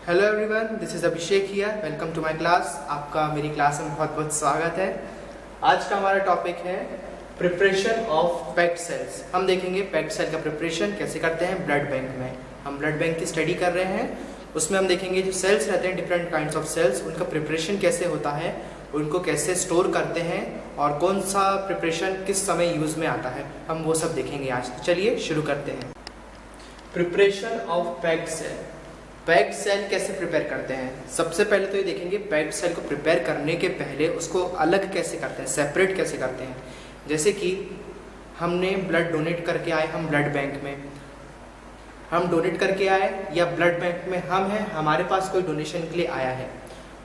Hello everyone, this is Abhishek here. Welcome to my class. आपका मेरी class में बहुत बहुत स्वागत है। आज का हमारा टॉपिक है प्रिपरेशन ऑफ पैक्ड सेल्स। हम देखेंगे पैक्ड सेल का प्रिपरेशन कैसे करते हैं ब्लड बैंक में। हम ब्लड बैंक की स्टडी कर रहे हैं, उसमें हम देखेंगे जो सेल्स रहते हैं, डिफरेंट काइंड्स ऑफ सेल्स, उनका प्रिपरेशन कैसे होता है, उनको कैसे स्टोर करते हैं और कौन सा प्रिपरेशन किस समय यूज़ में आता है, हम वो सब देखेंगे आज। तो चलिए शुरू करते हैं। Preparation of packed cell. Packed cell कैसे प्रिपेयर करते हैं? सबसे पहले तो ये देखेंगे पैक्ड सेल को प्रिपेयर करने के पहले उसको अलग कैसे करते हैं, सेपरेट कैसे करते हैं। जैसे कि हमने ब्लड डोनेट करके आए, हम ब्लड बैंक में हम डोनेट करके आए या ब्लड बैंक में हम हैं, हमारे पास कोई डोनेशन के लिए आया है,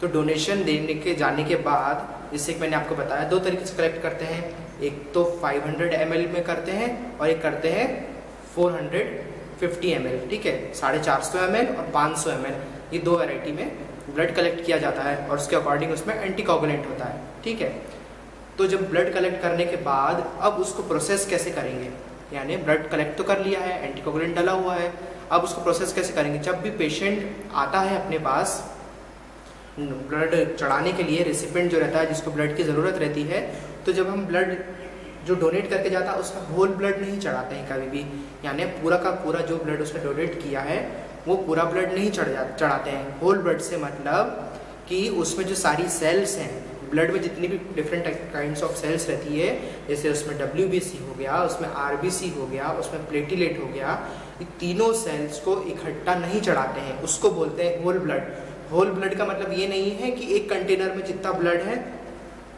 तो डोनेशन देने के जाने के बाद, जैसे कि मैंने आपको बताया, दो तरीके से कलेक्ट करते हैं। एक तो 500 ml में करते हैं और एक करते हैं 450 ml, ठीक है, 450 ml और 500 ml, ये दो वैरायटी में ब्लड कलेक्ट किया जाता है और उसके अकॉर्डिंग उसमें एंटीकोगुलेंट होता है, ठीक है। तो जब ब्लड कलेक्ट करने के बाद अब उसको प्रोसेस कैसे करेंगे, यानी ब्लड कलेक्ट तो कर लिया है, एंटीकोगुलेंट डाला हुआ है, अब उसको प्रोसेस कैसे करेंगे। जब भी पेशेंट आता है अपने पास ब्लड चढ़ाने के लिए, रेसिपिएंट जो रहता है जिसको ब्लड की ज़रूरत रहती है, तो जब हम ब्लड जो डोनेट करके जाता है उसका होल ब्लड नहीं चढ़ाते हैं कभी भी, यानी पूरा का पूरा जो ब्लड उसने डोनेट किया है वो पूरा ब्लड नहीं चढ़ाते हैं। होल ब्लड से मतलब कि उसमें जो सारी सेल्स हैं, ब्लड में जितनी भी डिफरेंट काइंड्स ऑफ सेल्स रहती है, जैसे उसमें WBC हो गया, उसमें RBC हो गया, उसमें प्लेटिलेट हो गया, ये तीनों सेल्स को इकट्ठा नहीं चढ़ाते हैं, उसको बोलते हैं होल ब्लड। होल ब्लड का मतलब ये नहीं है कि एक कंटेनर में जितना ब्लड है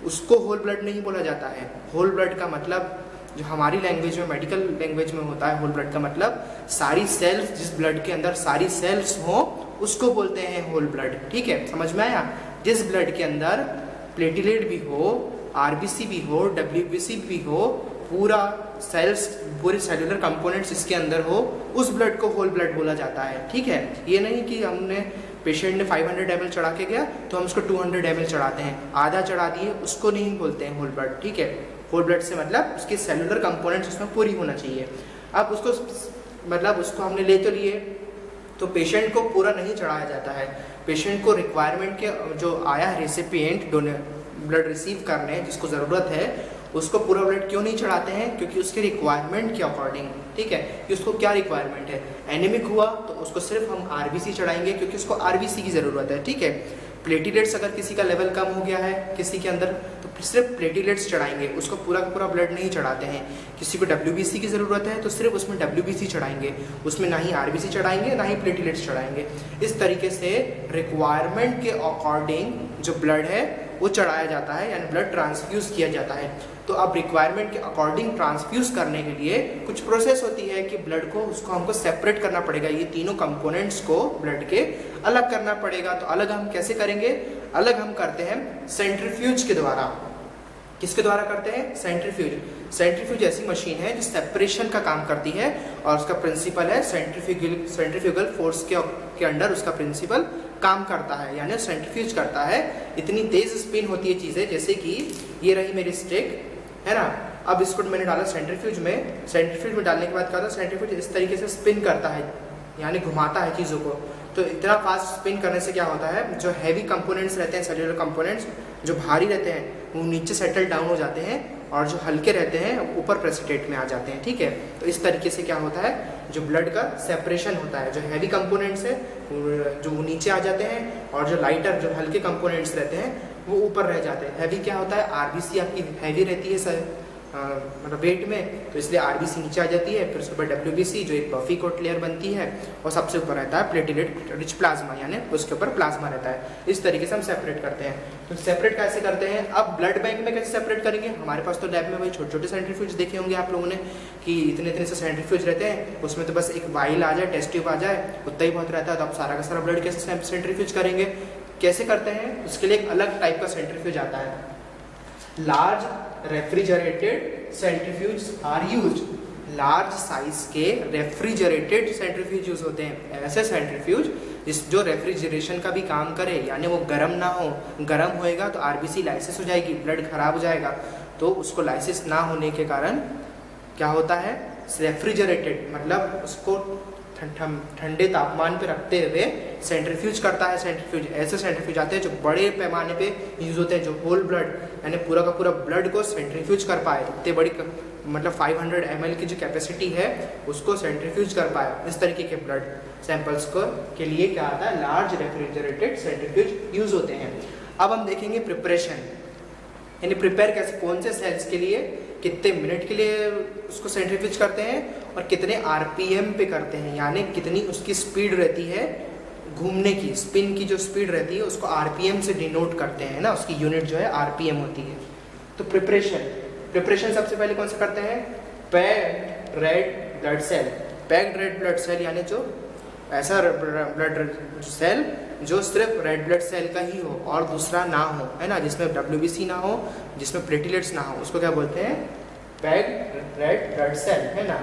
उसको होल ब्लड नहीं बोला जाता है। होल ब्लड का मतलब जो हमारी लैंग्वेज में, मेडिकल लैंग्वेज में होता है, होल ब्लड का मतलब सारी सेल्स, जिस ब्लड के अंदर सारी सेल्स हो उसको बोलते हैं होल ब्लड, ठीक है, समझ में आया। जिस ब्लड के अंदर प्लेटिलेट भी हो, RBC भी हो, WBC भी हो, पूरा सेल्स, पूरे सेलुलर कंपोनेंट्स इसके अंदर हो, उस ब्लड को होल ब्लड बोला जाता है, ठीक है। ये नहीं कि हमने पेशेंट ने 500 ml चढ़ा के गया तो हम उसको 200 ml चढ़ाते हैं, आधा चढ़ा दिए, उसको नहीं बोलते हैं होल ब्लड, ठीक है। होल ब्लड से मतलब उसके सेलुलर कंपोनेंट्स उसमें पूरी होना चाहिए। अब उसको मतलब उसको हमने ले तो लिए, तो पेशेंट को पूरा नहीं चढ़ाया जाता है। पेशेंट को रिक्वायरमेंट के जो आया है रेसिपिएंट ब्लड रिसीव करने, जिसको ज़रूरत है, उसको पूरा ब्लड क्यों नहीं चढ़ाते हैं? क्योंकि उसके रिक्वायरमेंट के अकॉर्डिंग, ठीक है, कि उसको क्या रिक्वायरमेंट है। एनीमिक हुआ तो उसको सिर्फ हम RBC चढ़ाएंगे क्योंकि उसको RBC की ज़रूरत है, ठीक है। प्लेटिलेट्स अगर किसी का लेवल कम हो गया है किसी के अंदर, तो सिर्फ प्लेटिलेट्स चढ़ाएंगे, उसको पूरा का पूरा ब्लड नहीं चढ़ाते हैं। किसी को WBC की ज़रूरत है तो सिर्फ उसमें WBC चढ़ाएंगे, उसमें ना ही RBC चढ़ाएंगे ना ही प्लेटिलेट्स चढ़ाएंगे। इस तरीके से रिक्वायरमेंट के अकॉर्डिंग जो ब्लड है वो चढ़ाया जाता है, यानी ब्लड ट्रांसफ्यूज़ किया जाता है। तो अब रिक्वायरमेंट के अकॉर्डिंग ट्रांसफ्यूज़ करने के लिए कुछ प्रोसेस होती है कि ब्लड को, उसको हमको सेपरेट करना पड़ेगा, ये तीनों कंपोनेंट्स को ब्लड के अलग करना पड़ेगा। तो अलग हम कैसे करेंगे? अलग हम करते हैं सेंट्रीफ्यूज के द्वारा। किसके द्वारा करते हैं? सेंट्रीफ्यूज। सेंट्रीफ्यूज ऐसी मशीन है जो सेपरेशन का काम करती है और उसका प्रिंसिपल है सेंट्रीफ्यूगल फोर्स के अंडर उसका प्रिंसिपल काम करता है, यानी सेंट्रीफ्यूज करता है। इतनी तेज स्पिन होती है चीज़ें, जैसे कि ये रही मेरी स्टिक, है ना। अब इसको मैंने डाला सेंट्रीफ्यूज में, सेंट्रीफ्यूज में डालने के बाद क्या होता है, सेंट्रीफ्यूज इस तरीके से स्पिन करता है, यानी घुमाता है चीज़ों को। तो इतना फास्ट स्पिन करने से क्या होता है, जो हैवी कंपोनेंट्स रहते हैं, सेलुलर कंपोनेंट्स जो भारी रहते हैं, वो नीचे सेटल डाउन हो जाते हैं और जो हल्के रहते हैं ऊपर प्रेसिपिटेट में आ जाते हैं, ठीक है। तो इस तरीके से क्या होता है, जो ब्लड का सेपरेशन होता है, जो हैवी कंपोनेंट्स है जो वो नीचे आ जाते हैं और जो लाइटर, जो हल्के कंपोनेंट्स रहते हैं वो ऊपर रह जाते हैं। हैवी क्या होता है, RBC आपकी हैवी रहती है मतलब वेट में, तो इसलिए RBC नीचे आ जाती है। फिर उसके बाद WBC जो एक बफी कोट लेयर बनती है, और सबसे ऊपर रहता है प्लेटिलेट रिच प्लाज्मा, यानी उसके ऊपर प्लाज्मा रहता है। इस तरीके से हम सेपरेट करते हैं। तो सेपरेट कैसे करते हैं? अब ब्लड बैंक में कैसे सेपरेट करेंगे? हमारे पास तो लैब में वही छोटे छोटे सेंट्रीफ्यूज देखे होंगे आप लोगों ने कि इतने इतने से सेंट्रीफ्यूज रहते हैं, उसमें तो बस एक वाइल आ जाए, टेस्ट ट्यूब आ जाए, उतना ही बहुत रहता है। तो आप सारा का सारा ब्लड कैसे सेंट्रीफ्यूज करेंगे? कैसे करते हैं? उसके लिए एक अलग टाइप का सेंट्रीफ्यूज आता है। Large refrigerated centrifuge are used. Large size के रेफ्रिजरेटेड सेंट्रीफ्यूज यूज होते हैं। ऐसे सेंट्रीफ्यूज जो रेफ्रिजरेशन का भी काम करे, यानी वो गर्म ना हो, गर्म होएगा तो RBC लाइसिस हो जाएगी, ब्लड खराब हो जाएगा। तो उसको लाइसिस ना होने के कारण क्या होता है, रेफ्रिजरेटेड मतलब उसको ठंडे तापमान पे रखते हुए सेंट्रीफ्यूज करता है। सेंट्रीफ्यूज ऐसे सेंट्रीफ्यूज आते हैं जो बड़े पैमाने पे यूज होते हैं, जो होल ब्लड यानी पूरा का पूरा ब्लड को सेंट्रीफ्यूज कर पाए, इतने बड़ी मतलब 500 ml की जो कैपेसिटी है उसको सेंट्रीफ्यूज कर पाए। इस तरीके के ब्लड सैंपल्स को के लिए क्या आता है, लार्ज रेफ्रिजरेटेड सेंट्रीफ्यूज यूज होते हैं। अब हम देखेंगे प्रिपरेशन, यानी प्रिपेयर कैसे, कौन से सेल्स के लिए कितने मिनट के लिए उसको सेंट्रीफ्यूज करते हैं और कितने आरपीएम पे करते हैं, यानी कितनी उसकी स्पीड रहती है घूमने की, स्पिन की जो स्पीड रहती है उसको आरपीएम से डिनोट करते हैं ना, उसकी यूनिट जो है आरपीएम होती है। तो प्रिपरेशन सबसे पहले कौन सा करते हैं, packed red blood cell. Packed red blood cell यानी जो ऐसा ब्लड सेल जो सिर्फ रेड ब्लड सेल का ही हो और दूसरा ना हो, है ना, जिसमें डब्ल्यूबीसी ना हो, जिसमें प्लेटलेट्स ना हो, उसको क्या बोलते हैं, पैक्ड रेड ब्लड सेल, है ना।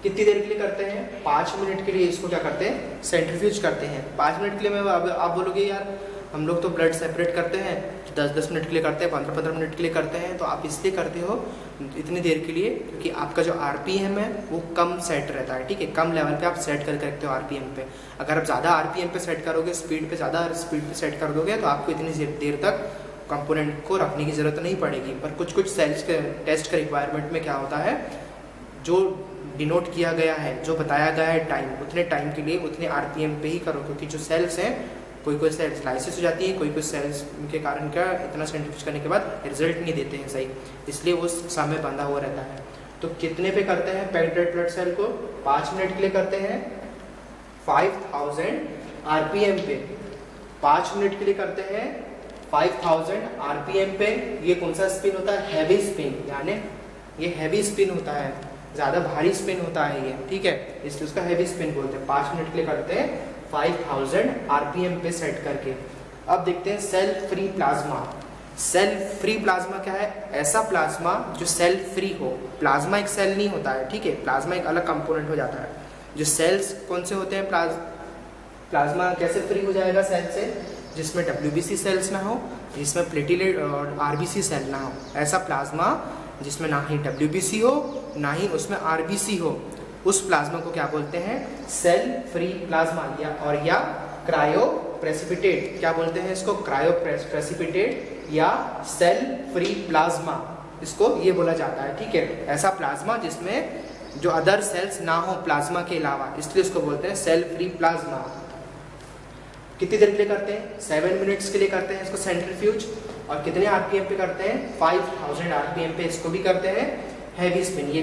कितनी देर के लिए करते हैं, 5 मिनट के लिए इसको क्या करते हैं, सेंट्रीफ्यूज करते हैं। 5 मिनट के लिए मैं आप बोलोगे यार हम लोग तो ब्लड सेपरेट करते हैं 10-10 मिनट के लिए करते हैं, 15-15 मिनट के लिए करते हैं। तो आप इसलिए करते हो इतनी देर के लिए क्योंकि आपका जो आरपीएम है वो कम सेट रहता है, ठीक है, कम लेवल पे आप सेट करके रखते हो आरपीएम पे। अगर आप ज़्यादा आरपीएम पे सेट करोगे, ज़्यादा स्पीड पे सेट कर दोगे तो आपको इतनी देर तक कंपोनेंट को रखने की ज़रूरत नहीं पड़ेगी। पर कुछ सेल्स के टेस्ट के रिक्वायरमेंट में क्या होता है, जो डिनोट किया गया है, जो बताया गया है टाइम, उतने टाइम के लिए उतने आरपीएम पे ही करो, क्योंकि जो सेल्स हैं कोई सेल्स लाइसिस हो जाती है, कोई सेल्स के कारण क्या इतना सेंट्रीफ्यूज करने के बाद रिजल्ट नहीं देते हैं सही, इसलिए वो समय बंधा हुआ रहता है। तो कितने पे करते हैं पैक्ड रेड ब्लड सेल को, 5 मिनट के लिए करते हैं 5000 आरपीएम पे। 5 मिनट के लिए करते हैं 5000 आरपीएम पे। ये कौन सा स्पिन होता है, हैवी स्पिन, यानी ये हैवी स्पिन होता है, ज़्यादा भारी स्पिन होता है ये, ठीक है, इसलिए उसका हैवी स्पिन बोलते हैं। 5 मिनट के लिए करते हैं 5000 आरपीएम पे सेट करके। अब देखते हैं cell free plasma. Cell free plasma क्या है, ऐसा प्लाज्मा जो सेल फ्री हो। प्लाज्मा एक सेल नहीं होता है, ठीक है, प्लाज्मा एक अलग कंपोनेंट हो जाता है। जो सेल्स कौन से होते हैं, प्लाज्मा कैसे फ्री हो जाएगा सेल से, जिसमें डब्ल्यूबीसी सेल्स ना हो, जिसमें प्लेटलेट और आरबीसी सेल ना हो। ऐसा प्लाज्मा जिसमें ना ही डब्ल्यूबीसी हो ना ही उसमें आरबीसी हो, उस प्लाज्मा को क्या बोलते हैं, सेल फ्री प्लाज्मा, या क्रायो प्रेसिपिटेट। क्या बोलते हैं इसको, क्रायो प्रेसिपिटेट या सेल फ्री प्लाज्मा, इसको ये बोला जाता है, ठीक है। ऐसा प्लाज्मा जिसमें जो अदर सेल्स ना हो प्लाज्मा के अलावा, इसलिए इसको बोलते हैं सेल फ्री प्लाज्मा। कितनी देर के लिए करते हैं, 7 मिनट्स के लिए करते हैं इसको सेंट्रीफ्यूज। और कितने आरपीएम पे करते हैं, 5000 आरपीएम पे इसको भी करते हैं हैवी स्पिन। ये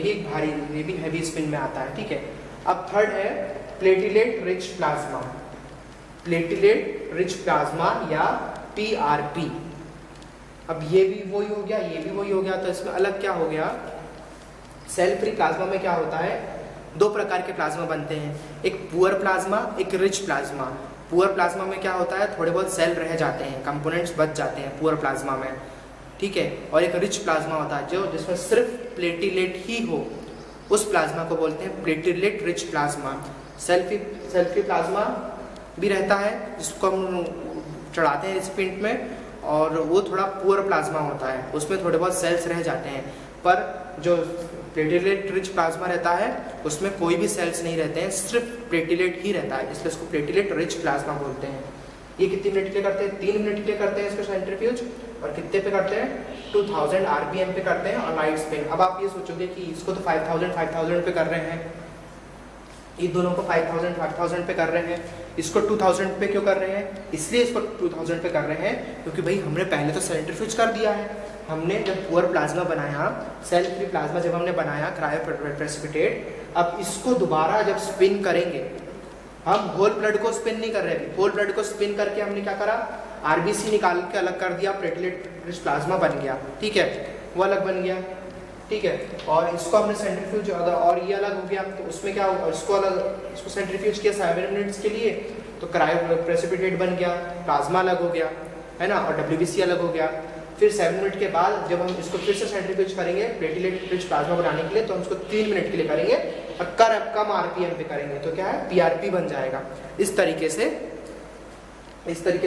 भी हैवी स्पिन में आता है, ठीक है। अब थर्ड है platelet rich plasma. Platelet rich plasma या पीआरपी। अब ये भी वही हो गया, ये भी वही हो गया, तो इसमें अलग क्या हो गया, सेल फ्री प्लाज्मा में क्या होता है, 2 प्रकार के प्लाज्मा बनते हैं, एक पुअर प्लाज्मा, एक रिच प्लाज्मा। पुअर प्लाज्मा में क्या होता है, थोड़े बहुत सेल रह जाते हैं, कंपोनेंट्स बच जाते हैं पुअर प्लाज्मा में, ठीक है। और एक रिच प्लाज्मा होता है जो जिसमें सिर्फ प्लेटलेट ही हो, उस प्लाज्मा को बोलते हैं platelet rich plasma. Cell free plasma भी रहता है जिसको हम चढ़ाते हैं रिसिपिएंट में, और वो थोड़ा पुअर प्लाज्मा होता है, उसमें थोड़े बहुत सेल्स रह जाते हैं। पर जो प्लेटलेट रिच प्लाज्मा रहता है उसमें कोई भी सेल्स नहीं रहते हैं, सिर्फ प्लेटलेट ही रहता है, इसलिए उसको प्लेटलेट रिच प्लाज्मा बोलते हैं। ये कितने मिनट के लिए करते हैं, 3 मिनट के लिए करते हैं इसको सेंट्रीफ्यूज। और कितने पे करते हैं, 2000 आरपीएम पे करते हैं और लाइट स्पिन। अब आप ये सोचोगे कि इसको तो 5000 पे कर रहे हैं, ये दोनों को 5000 पे कर रहे हैं, इसको 2000 पे क्यों कर रहे हैं, इसलिए इसको 2000 पे कर रहे हैं क्योंकि भाई हमने पहले तो सेंट्रीफ्यूज कर दिया है। हमने जब पुअर प्लाज्मा बनाया, सेल फ्री प्लाज्मा जब हमने बनाया क्रायो प्रेसिपिटेट, अब इसको दोबारा जब स्पिन करेंगे, हम होल ब्लड को स्पिन नहीं कर रहे हैं, होल ब्लड को स्पिन करके हमने क्या करा, आरबीसी निकाल के अलग कर दिया, प्लेटलेट रिच प्लाज्मा बन गया, ठीक है, वो अलग बन गया, ठीक है। और इसको हमने सेंट्रीफ्यूज, अगर और ये अलग हो गया तो उसमें क्या होगा, इसको सेंट्रीफ्यूज किया 7 मिनट्स के लिए, तो क्रायो प्रेसिपिटेट बन गया, प्लाज्मा अलग हो गया, है ना, और डब्ल्यूबीसी अलग हो गया। फिर 7 मिनट के बाद जब हम इसको फिर से सेंट्रीफ्यूज करेंगे प्लेटलेट रिच प्लाज्मा बनाने के लिए, तो हम इसको 3 मिनट के लिए करेंगे और कम आरपीएम पे करेंगे, तो क्या है, पीआरपी बन जाएगा। इस तरीके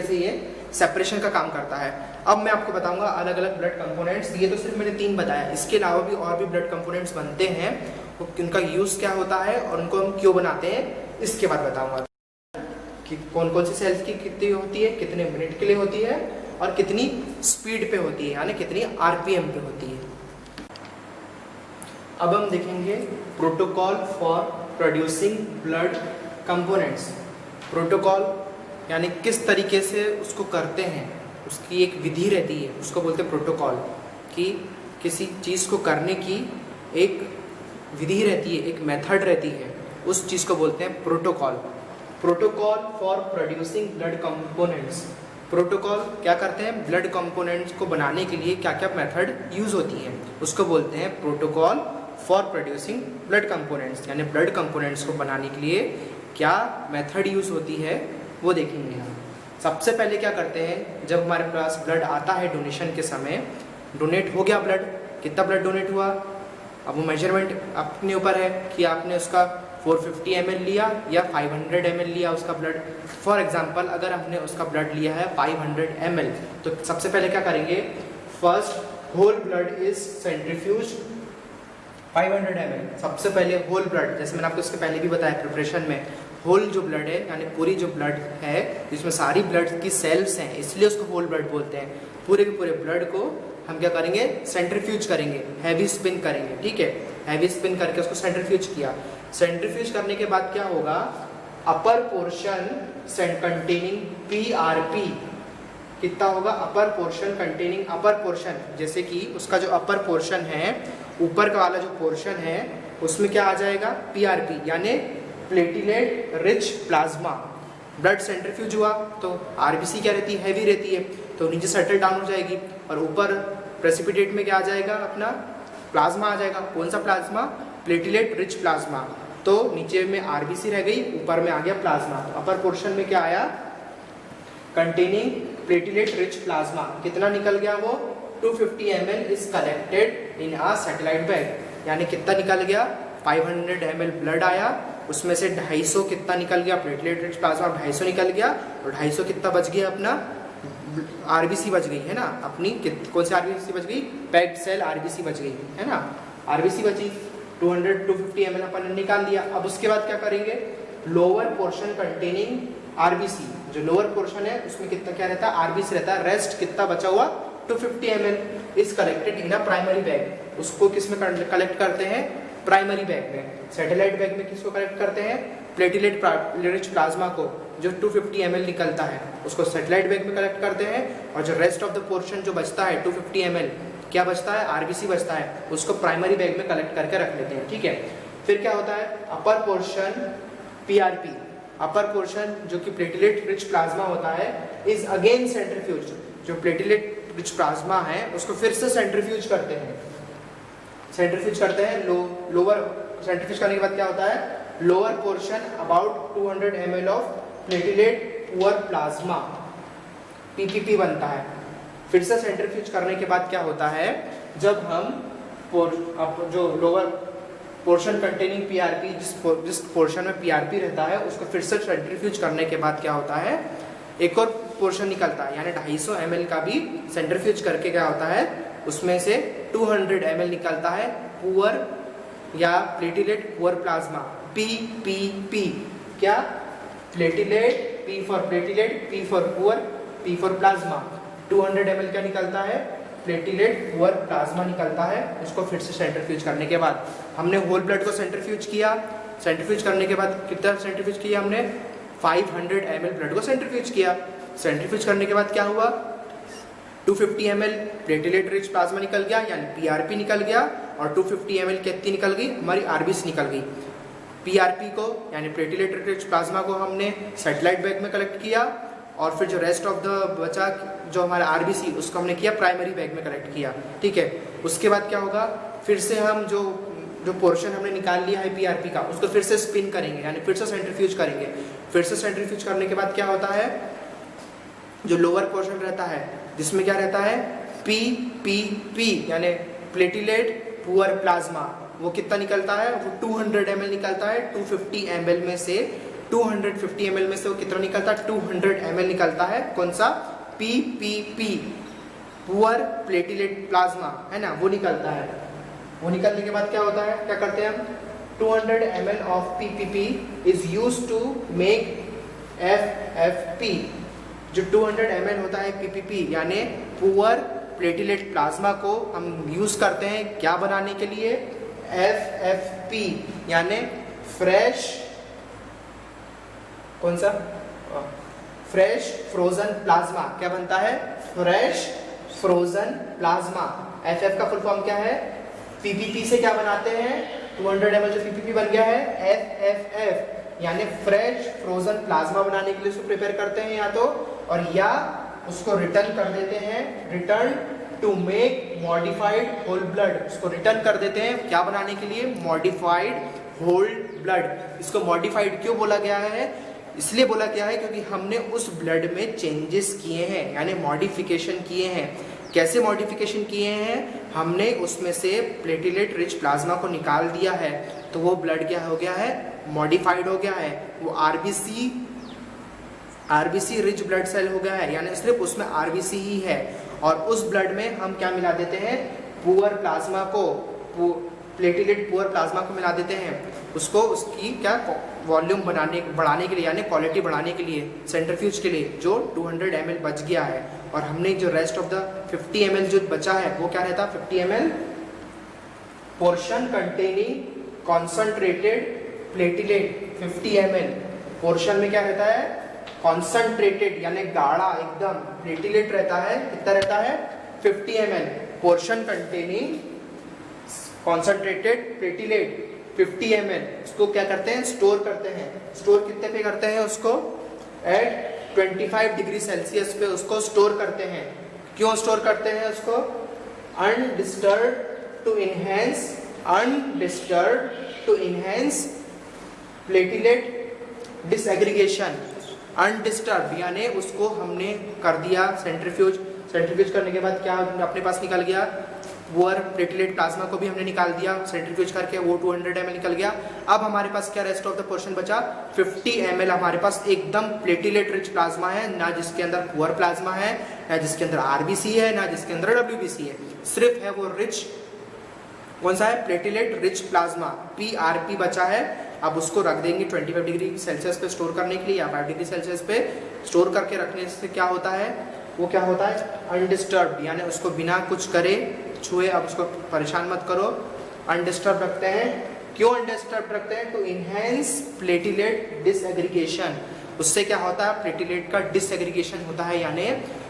से ये सेपरेशन का काम करता है। अब मैं आपको बताऊंगा अलग अलग ब्लड कंपोनेंट्स। ये तो सिर्फ मैंने 3 बताया, इसके अलावा भी और भी ब्लड कंपोनेंट्स बनते हैं उनका यूज़ क्या होता है और उनको हम क्यों बनाते हैं, इसके बाद बताऊंगा कि कौन कौन सी सेल्स की कितनी होती है, कितने मिनट के लिए होती है और कितनी स्पीड पे होती है, यानी कितनी आरपीएम पे होती है। अब हम देखेंगे protocol for producing blood components. Protocol यानी किस तरीके से उसको करते हैं, उसकी एक विधि रहती है, उसको बोलते हैं प्रोटोकॉल। कि किसी चीज़ को करने की एक विधि रहती है, एक मेथड रहती है, उस चीज़ को बोलते हैं protocol. Protocol for producing blood components. Protocol क्या करते हैं, ब्लड कंपोनेंट्स को बनाने के लिए क्या क्या मेथड यूज़ होती है, उसको बोलते हैं protocol for producing blood components. यानी ब्लड कंपोनेंट्स को बनाने के लिए क्या मेथड यूज़ होती है वो देखेंगे हम। सबसे पहले क्या करते हैं, जब हमारे पास ब्लड आता है डोनेशन के समय, डोनेट हो गया ब्लड, कितना ब्लड डोनेट हुआ, अब वो मेजरमेंट अपने ऊपर है कि आपने उसका 450 ml लिया या 500 ml लिया उसका ब्लड। फॉर एग्जांपल अगर हमने उसका ब्लड लिया है 500 ml, तो सबसे पहले क्या करेंगे, first whole blood is centrifuge 500 ml। सबसे पहले होल ब्लड, जैसे मैंने आपको इसके पहले भी बताया प्रिपरेशन में, होल जो ब्लड है यानी पूरी जो ब्लड है जिसमें सारी ब्लड की सेल्स हैं, इसलिए उसको होल ब्लड बोलते हैं। पूरे के पूरे ब्लड को हम क्या करेंगे, सेंट्रीफ्यूज करेंगे, हैवी स्पिन करेंगे। ठीक है, हैवी स्पिन करके उसको सेंट्रीफ्यूज किया। सेंट्रीफ्यूज करने के बाद क्या होगा, अपर पोर्शन कंटेनिंग पीआरपी कितना होगा, upper portion containing, upper portion जैसे कि उसका जो अपर पोर्शन है, ऊपर का वाला जो पोर्शन है उसमें क्या आ जाएगा, पीआरपी यानी platelet rich plasma. Blood centrifuge हुआ तो आरबीसी क्या रहती है, हैवी रहती है, तो नीचे सेटल डाउन हो जाएगी और ऊपर प्रेसिपिटेट में क्या आ जाएगा, अपना प्लाज्मा आ जाएगा। कौन सा प्लाज्मा, प्लेटिलेट रिच प्लाज्मा। तो नीचे में आरबीसी रह गई, ऊपर में आ गया प्लाज्मा। तो अपर पोर्शन में क्या आया, कंटेनिंग प्लेटिलेट रिच प्लाज्मा। कितना निकल गया वो, 250 ml is collected in a satellite bag. यानी कितना निकल गया, 500 ml ब्लड आया, उसमें से 250 कितना निकल गया, प्लेटलेट रिच प्लाज्मा 250 निकल गया, और 250 कितना बच गया, अपना आरबीसी बच गई है ना अपनी। कौन सी आरबीसी बच गई, पैक्ड सेल आरबीसी बच गई है ना, आरबीसी बची। 250 ml अपन ने निकाल लिया। अब उसके बाद क्या करेंगे, लोअर पोर्शन कंटेनिंग आरबीसी, जो लोअर पोर्शन है उसमें कितना क्या रहता है, आरबीसी रहता है। रेस्ट कितना बचा हुआ, 250 ml is collected in a primary bag. उसको किस में कलेक्ट करते हैं, प्राइमरी बैग में। सैटेलाइट बैग में किसको कलेक्ट करते हैं, प्लेटिलेट रिच प्लाज्मा को, जो 250 ml निकलता है उसको सैटेलाइट बैग में कलेक्ट करते हैं। और जो रेस्ट ऑफ द पोर्शन जो बचता है 250 ml क्या बचता है, आरबीसी बचता है, उसको प्राइमरी बैग में कलेक्ट करके रख लेते हैं। ठीक है, फिर क्या होता है, upper portion PRP, upper portion जो कि प्लेटिलेट रिच प्लाज्मा होता है, इज अगेन सेंट्रीफ्यूज। जो प्लेटिलेट रिच प्लाज्मा है उसको फिर से सेंट्रीफ्यूज करते हैं, सेंट्रीफ्यूज करते हैं। लोअर सेंट्रीफ्यूज करने के बाद क्या होता है, lower portion about 200 ml of platelet poor plasma PPP बनता है। फिर से सेंट्रीफ्यूज करने के बाद क्या होता है, जब हम जो लोअर पोर्शन कंटेनिंग पीआरपी, जिस पोर्शन में पीआरपी रहता है उसको फिर से सेंट्रीफ्यूज करने के बाद क्या होता है, एक और पोर्शन निकलता है, यानी 250 ml का भी सेंट्रीफ्यूज करके क्या होता है, उसमें से 200 ml निकलता है पुअर या प्लेटिलेट पुअर प्लाज्मा, पीपीपी। क्या, platelet, P for platelet, P for poor, P for plasma. 200 ml क्या निकलता है, प्लेटिलेट पुअर प्लाज्मा निकलता है। उसको फिर से सेंट्रीफ्यूज करने के बाद हमने होल ब्लड को सेंट्रीफ्यूज किया। सेंट्रीफ्यूज करने के बाद कितना सेंट्रीफ्यूज किया हमने, 500 ml ब्लड को सेंट्रीफ्यूज किया। सेंट्रीफ्यूज करने के बाद क्या हुआ, 250 ml प्लेटिलेट रिच प्लाज्मा निकल गया, यानी पीआरपी निकल गया, और 250 ml कितनी निकल गई, हमारी आरबीसी निकल गई। पीआरपी को यानी प्लेटिलेट रिच प्लाज्मा को हमने सैटेलाइट बैग में कलेक्ट किया, और फिर जो रेस्ट ऑफ द बचा जो हमारा आरबीसी उसको हमने किया प्राइमरी बैग में कलेक्ट किया। ठीक है, उसके बाद क्या होगा, फिर से हम जो पोर्शन हमने निकाल लिया है पीआरपी का उसको फिर से स्पिन करेंगे, यानी फिर से सेंट्रीफ्यूज करेंगे। फिर से सेंट्रीफ्यूज करने के बाद क्या होता है, जो लोअर पोर्शन रहता है जिसमें क्या रहता है, पी यानी प्लेटिलेट पुअर प्लाज्मा, वो कितना निकलता है, वो 200 ml निकलता है। 250 ml में से 250 ml में से वो कितना निकलता है, 200 ml निकलता है। कौन सा, पीपीपी पुअर प्लेटिलेट प्लाज्मा है ना, वो निकलता है। वो निकलने के बाद क्या होता है, क्या करते हैं हम, 200 ml of PPP is used to make FFP। जो 200 ml होता है PPP यानी पुअर प्लेटिलेट प्लाज्मा को हम यूज करते हैं क्या बनाने के लिए, FFP यानी फ्रेश, कौन सा, फ्रेश फ्रोजन प्लाज्मा। क्या बनता है, फ्रेश फ्रोजन प्लाज्मा। FF का फुल फॉर्म क्या है, PPP से क्या बनाते हैं, 200 ml जो PPP बन गया है FFF यानी फ्रेश फ्रोजन प्लाज्मा बनाने के लिए उसको प्रिपेयर करते हैं या तो, और या उसको रिटर्न कर देते हैं, return to make modified whole blood. उसको रिटर्न कर देते हैं क्या बनाने के लिए, मॉडिफाइड होल ब्लड। इसको मॉडिफाइड क्यों बोला गया है, इसलिए बोला गया है क्योंकि हमने उस ब्लड में चेंजेस किए हैं यानी मॉडिफिकेशन किए हैं। कैसे मॉडिफिकेशन किए हैं, हमने उसमें से प्लेटिलेट रिच प्लाज्मा को निकाल दिया है तो वो ब्लड क्या हो गया है, मॉडिफाइड हो गया है, वो आरबीसी रिच ब्लड सेल हो गया है यानी सिर्फ उसमें आरबीसी ही है। और उस ब्लड में हम क्या मिला देते हैं, पुअर प्लाज्मा को, प्लेटिलेट पुअर प्लाज्मा को मिला देते हैं, उसको उसकी क्या वॉल्यूम बढ़ाने के लिए यानी क्वालिटी बढ़ाने के लिए, सेंट्रीफ्यूज के लिए, जो 200 ml बच गया है। और हमने जो रेस्ट ऑफ द 50 ml जो बचा है वो क्या रहता है, 50 ml portion containing concentrated platelet. 50 ml portion में क्या रहता है, कॉन्सनट्रेटेड यानी गाढ़ा एकदम प्लेटिलेट रहता है। कितना रहता है, 50 ml portion containing concentrated platelet 50 ml। उसको क्या करते हैं, स्टोर करते हैं। स्टोर कितने पे करते हैं, उसको एट 25 डिग्री सेल्सियस पे उसको स्टोर करते हैं। क्यों स्टोर करते हैं उसको, undisturb to enhance platelet disaggregation. Undisturb यानी उसको हमने कर दिया सेंट्रीफ्यूज करने के बाद क्या अपने पास निकल गया, पुअर प्लेटिलेट प्लाज्मा को भी हमने निकाल दिया सेंट्रीफ्यूज करके, वो 200 ml निकल गया। अब हमारे पास क्या रेस्ट ऑफ द पोर्शन बचा, 50 ml हमारे पास एकदम प्लेटिलेट रिच प्लाज्मा है, ना जिसके अंदर पुअर प्लाज्मा है, ना जिसके अंदर आरबीसी है, ना जिसके अंदर डब्ल्यूबीसी है, सिर्फ है वो रिच, कौन सा है, प्लेटिलेट रिच प्लाज्मा, PRP बचा है। अब उसको रख देंगे 25 डिग्री सेल्सियस पे स्टोर करने के लिए या 5 डिग्री सेल्सियस पे स्टोर करके रखने से क्या होता है, वो क्या होता है, अनडिस्टर्ब यानी उसको बिना कुछ करे छुए, अब उसको परेशान मत करो, अनडिस्टर्ब रखते हैं। क्यों अनडिस्टर्ब रखते हैं, टू इनहेंस प्लेटिलेट डिसएग्रीगेशन। उससे क्या होता है, प्लेटिलेट का डिसएग्रीगेशन होता है यानी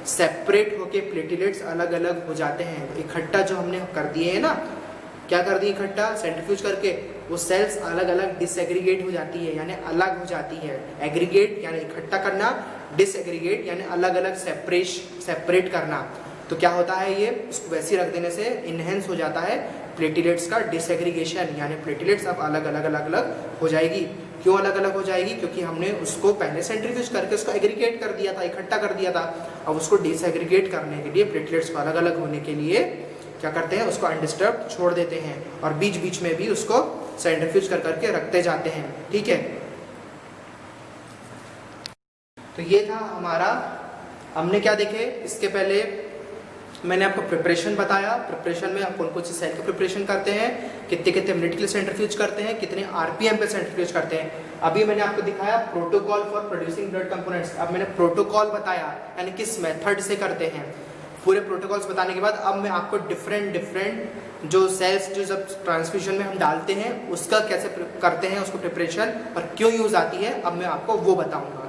सेपरेट होके प्लेटिलेट्स अलग अलग हो जाते हैं। इकट्ठा जो हमने कर दिए है ना, क्या कर दिए इकट्ठा सेंट्रीफ्यूज करके, वो सेल्स अलग अलग डिसएग्रीगेट हो जाती है यानी अलग हो जाती है। एग्रीगेट यानी इकट्ठा करना, डिसएग्रीगेट यानी अलग अलग सेपरेट करना। तो क्या होता है, ये उसको वैसे रख देने से इनहेंस हो जाता है प्लेटिलेट्स का डिसएग्रीगेशन यानी प्लेटिलेट्स अब अलग अलग हो जाएगी। क्यों अलग अलग हो जाएगी, क्योंकि हमने उसको पहले सेंट्रीफ्यूज करके उसको एग्रीगेट कर दिया था, इकट्ठा कर दिया था। अब उसको डिसएग्रीगेट करने के लिए, प्लेटिलेट्स को अलग अलग होने के लिए क्या करते हैं, उसको अनडिस्टर्ब छोड़ देते हैं और बीच बीच में भी उसको सेंट्रीफ्यूज करके रखते जाते हैं। ठीक है, तो ये था हमारा, हमने क्या देखे, इसके पहले मैंने आपको प्रिपरेशन बताया। प्रिपरेशन में आप कौन कौन सी सेल की प्रिपरेशन करते हैं, कितने कितने मिनट के लिए सेंट्रीफ्यूज करते हैं, कितने आरपीएम पे सेंट्रीफ्यूज करते हैं। अभी मैंने आपको दिखाया protocol for producing blood components. अब मैंने प्रोटोकॉल बताया यानी किस मेथड से करते हैं। पूरे प्रोटोकॉल्स बताने के बाद अब मैं आपको डिफरेंट जो सेल्स जो जब ट्रांसफ्यूजन में हम डालते हैं उसका कैसे करते हैं उसको प्रिपरेशन और क्यों यूज आती है, अब मैं आपको वो बताऊंगा।